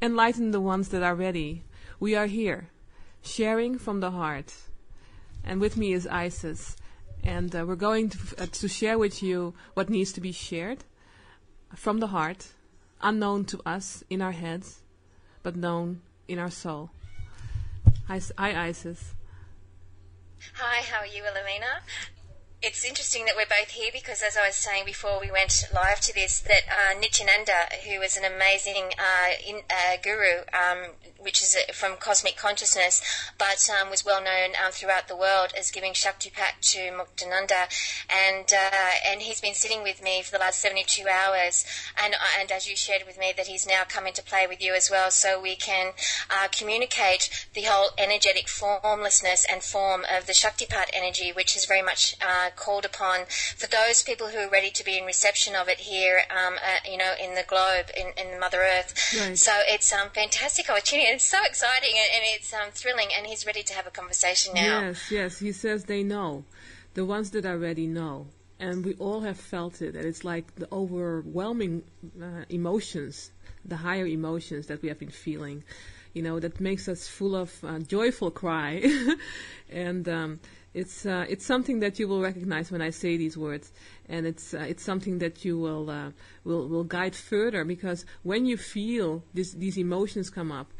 Enlighten the ones that are ready. We are here, sharing from the heart. And with me is Isis. And we're going to share with you what needs to be shared from the heart, unknown to us in our heads, but known in our soul. Hi, Isis. Hi, how are you, Ilumina? It's interesting that we're both here because, as I was saying before we went live to this, that Nityananda, who is an amazing guru, which is from cosmic consciousness, but was well known throughout the world as giving Shaktipat to Muktananda, and he's been sitting with me for the last 72 hours, and as you shared with me, that he's now come into play with you as well, so we can communicate the whole energetic formlessness and form of the Shaktipat energy, which is very much called upon for those people who are ready to be in reception of it here, in the globe, in Mother Earth. Right. So it's a fantastic opportunity. It's so exciting and it's thrilling, and he's ready to have a conversation now. Yes. He says they know. The ones that are ready know. And we all have felt it. And it's like the overwhelming emotions, the higher emotions that we have been feeling, that makes us full of joyful cry. And it's something that you will recognize when I say these words, and it's something that you will guide further, because when you feel these emotions come up,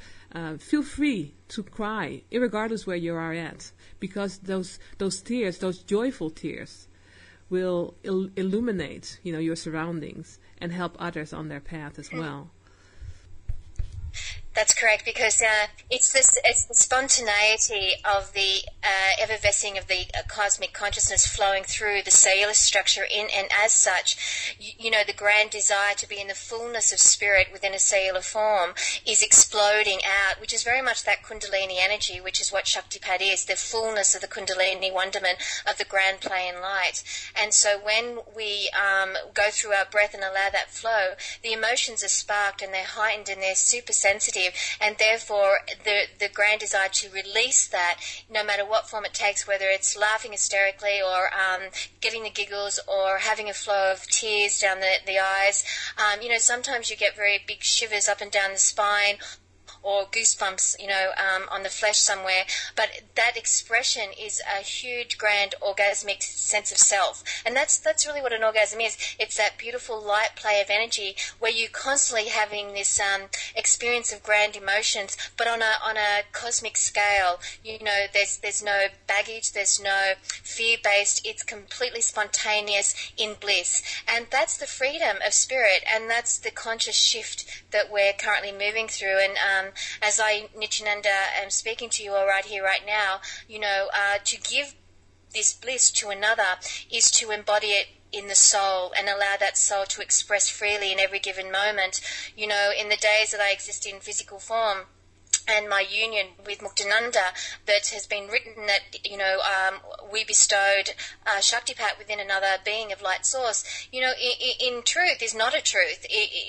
feel free to cry, irregardless where you are at, because those tears, those joyful tears, will illuminate your surroundings and help others on their path as well. That's correct, because it's the spontaneity of the effervescing of the cosmic consciousness flowing through the cellular structure and as such, the grand desire to be in the fullness of spirit within a cellular form is exploding out, which is very much that Kundalini energy, which is what Shaktipat is, the fullness of the Kundalini wonderment of the grand play and light. And so when we go through our breath and allow that flow, the emotions are sparked and they're heightened and they're super sensitive. And therefore, the grand desire to release that, no matter what form it takes, whether it's laughing hysterically or getting the giggles or having a flow of tears down the eyes. Sometimes you get very big shivers up and down the spine, or goosebumps, on the flesh somewhere. But that expression is a huge, grand, orgasmic sense of self. And that's really what an orgasm is. It's that beautiful light play of energy where you're constantly having this experience of grand emotions, but on a cosmic scale. There's no baggage, there's no fear-based. It's completely spontaneous in bliss. And that's the freedom of spirit, and that's the conscious shift that we're currently moving through. And as I, Nityananda, am speaking to you all right here, right now, to give this bliss to another is to embody it in the soul and allow that soul to express freely in every given moment. In the days that I exist in physical form, and my union with Muktananda, that has been written that, we bestowed Shaktipat within another being of light source, in truth is not a truth,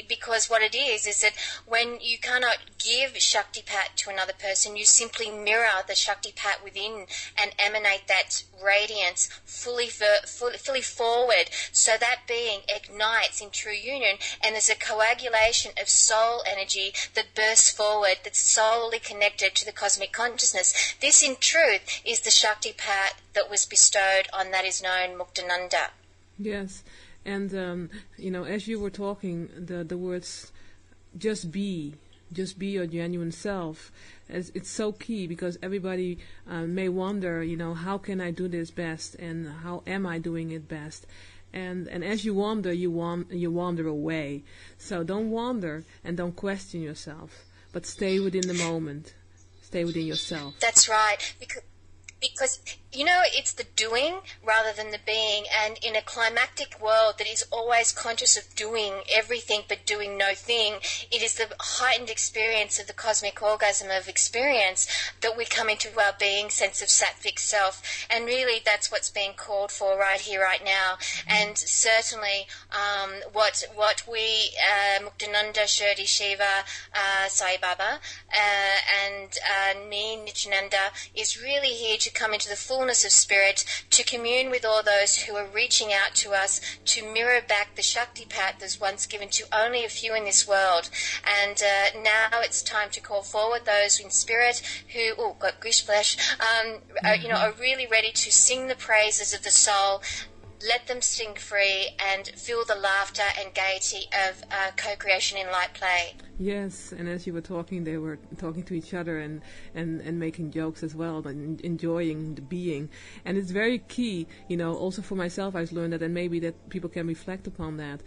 because what it is that when you cannot give Shaktipat to another person, you simply mirror the Shaktipat within and emanate that radiance fully forward, so that being ignites in true union, and there's a coagulation of soul energy that bursts forward, that's solely connected to the cosmic consciousness. This in truth is the Shaktipat that was bestowed on that is known Muktananda. Yes, and as you were talking, the words just be your genuine self, it's so key, because everybody may wonder, how can I do this best, and how am I doing it best? And as you wander, you wander away. So don't wander and don't question yourself, but stay within the moment. Stay within yourself. That's right. Because it's the doing rather than the being, and in a climactic world that is always conscious of doing everything but doing no thing, it is the heightened experience of the cosmic orgasm of experience that we come into our being sense of sattvic self, and really that's what's being called for right here, right now. And certainly what we, Muktananda, Shirdi Shiva, Sai Baba, and me, Nityananda, is really here to come into the fullness of spirit, to commune with all those who are reaching out to us, to mirror back the Shaktipat that's once given to only a few in this world. And now it's time to call forward those in spirit who, got gooseflesh, are really ready to sing the praises of the soul. Let them sing free and feel the laughter and gaiety of co-creation in light play. Yes, and as you were talking, they were talking to each other and making jokes as well, and enjoying the being. And it's very key, also for myself I've learned that, and maybe that people can reflect upon that,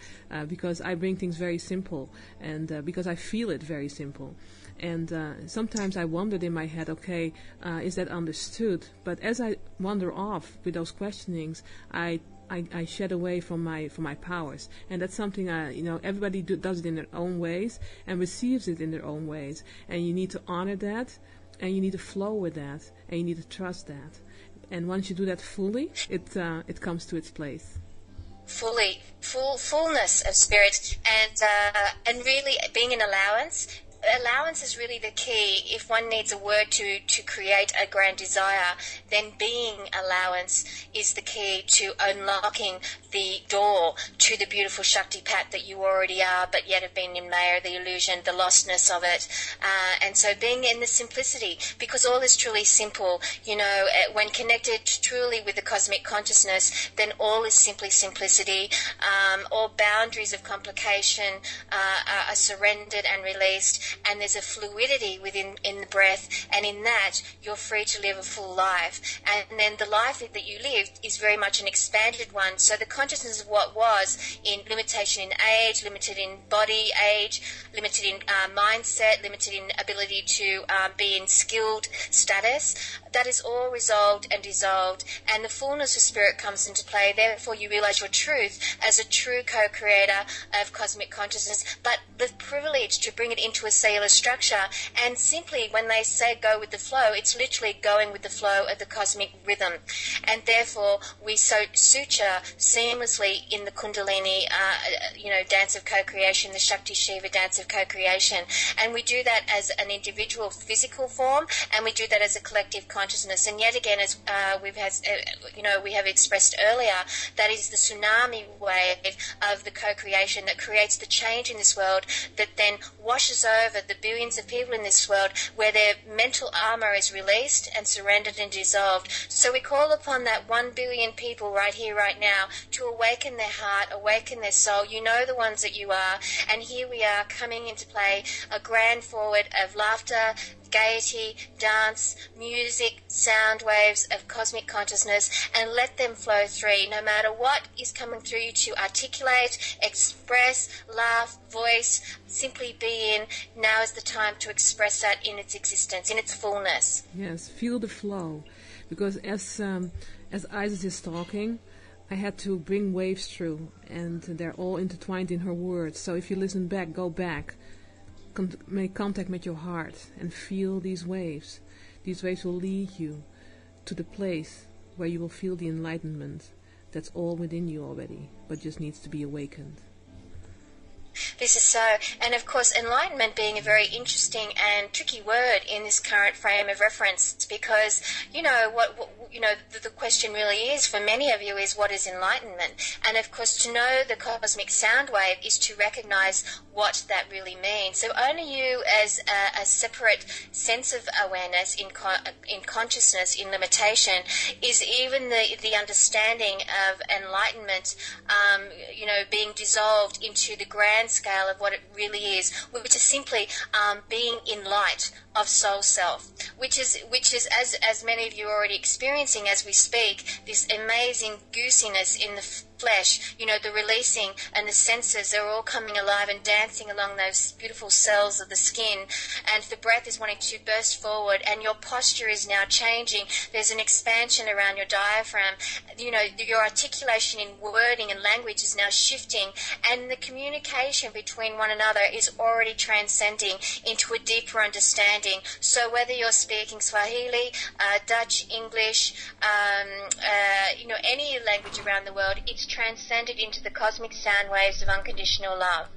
because I bring things very simple, and because I feel it very simple. And sometimes I wondered in my head, okay, is that understood? But as I wander off with those questionings, I shed away from my powers, and that's something everybody does it in their own ways and receives it in their own ways, and you need to honor that, and you need to flow with that, and you need to trust that, and once you do that fully, it comes to its place. Fullness of spirit, and really being an allowance. Allowance is really the key. If one needs a word to create a grand desire, then being allowance is the key to unlocking the door to the beautiful Shaktipat that you already are, but yet have been in Maya, the illusion, the lostness of it. And so being in the simplicity, because all is truly simple. When connected truly with the cosmic consciousness, then all is simply simplicity. All boundaries of complication are surrendered and released. And there's a fluidity in the breath, and in that you're free to live a full life. And then the life that you live is very much an expanded one. So the consciousness of what was in limitation in age, limited in body age, limited in mindset, limited in ability to be in skilled status, that is all resolved and dissolved, and the fullness of spirit comes into play. Therefore you realize your truth as a true co-creator of cosmic consciousness, but the privilege to bring it into a cellular structure. And simply when they say go with the flow, it's literally going with the flow of the cosmic rhythm. And therefore we suture seamlessly in the Kundalini dance of co-creation, the Shakti Shiva dance of co-creation. And we do that as an individual physical form, and we do that as a collective consciousness. And yet again, as we have expressed earlier, that is the tsunami wave of the co-creation that creates the change in this world, that then washes over the billions of people in this world, where their mental armor is released and surrendered and dissolved. So we call upon that 1 billion people right here, right now, to awaken their heart, awaken their soul. You know the ones that you are, and here we are coming into play, a grand forward of laughter, gaiety, dance, music, sound waves of cosmic consciousness, and let them flow through, no matter what is coming through you to articulate, express, laugh, voice, simply be in. Now is the time to express that in its existence, in its fullness. Yes, feel the flow, because as Isis is talking, I had to bring waves through, and they're all intertwined in her words. So if you listen back, go back, make contact with your heart and feel these waves. These waves will lead you to the place where you will feel the enlightenment that's all within you already, but just needs to be awakened. This is so, and of course enlightenment being a very interesting and tricky word in this current frame of reference, because the question really is for many of you is, what is enlightenment? And of course to know the cosmic sound wave is to recognize what that really means. So only you as a separate sense of awareness in consciousness, in limitation, is even the understanding of enlightenment being dissolved into the grand scale of what it really is, which is simply being in light of soul self, which is as many of you are already experiencing as we speak, this amazing goosiness in the flesh, the releasing, and the senses are all coming alive and dancing along those beautiful cells of the skin, and the breath is wanting to burst forward, and your posture is now changing. There's an expansion around your diaphragm. Your articulation in wording and language is now shifting, and the communication between one another is already transcending into a deeper understanding. So whether you're speaking Swahili, Dutch, English, any language around the world, it's transcended into the cosmic sound waves of unconditional love.